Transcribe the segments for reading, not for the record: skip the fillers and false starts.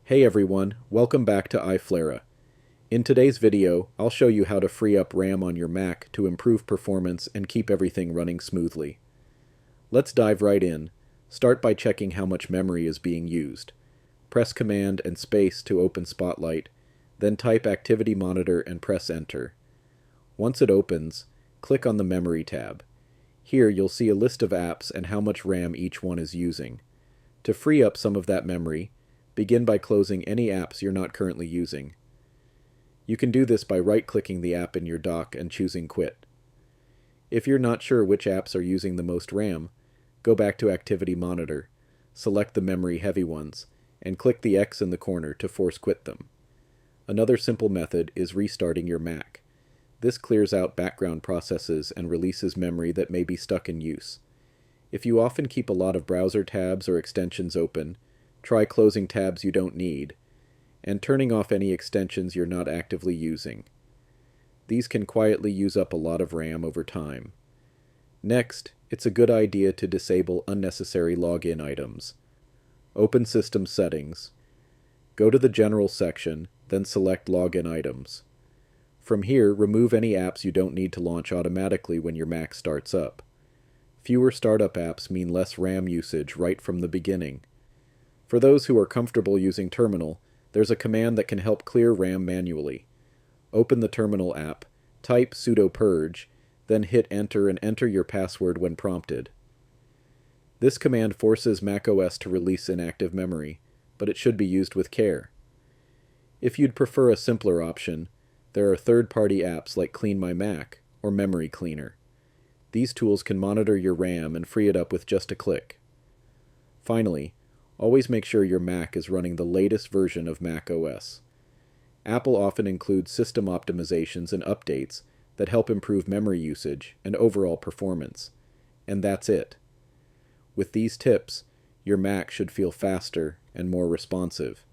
Hey everyone, welcome back to iFlera. In today's video, I'll show you how to free up RAM on your Mac to improve performance and keep everything running smoothly. Let's dive right in. Start by checking how much memory is being used. Press Command and Space to open Spotlight, then type Activity Monitor and press Enter. Once it opens, click on the Memory tab. Here you'll see a list of apps and how much RAM each one is using. To free up some of that memory, begin by closing any apps you're not currently using. You can do this by right-clicking the app in your dock and choosing Quit. If you're not sure which apps are using the most RAM, go back to Activity Monitor, select the memory-heavy ones, and click the X in the corner to force quit them. Another simple method is restarting your Mac. This clears out background processes and releases memory that may be stuck in use. If you often keep a lot of browser tabs or extensions open, try closing tabs you don't need, and turning off any extensions you're not actively using. These can quietly use up a lot of RAM over time. Next, it's a good idea to disable unnecessary login items. Open System Settings. Go to the General section, then select Login Items. From here, remove any apps you don't need to launch automatically when your Mac starts up. Fewer startup apps mean less RAM usage right from the beginning. For those who are comfortable using Terminal, there's a command that can help clear RAM manually. Open the Terminal app, type sudo purge, then hit Enter and enter your password when prompted. This command forces macOS to release inactive memory, but it should be used with care. If you'd prefer a simpler option, there are third-party apps like Clean My Mac or Memory Cleaner. These tools can monitor your RAM and free it up with just a click. Finally, always make sure your Mac is running the latest version of macOS. Apple often includes system optimizations and updates that help improve memory usage and overall performance. And that's it. With these tips, your Mac should feel faster and more responsive.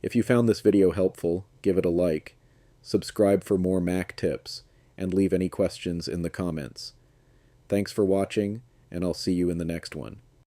If you found this video helpful, give it a like, subscribe for more Mac tips, and leave any questions in the comments. Thanks for watching, and I'll see you in the next one.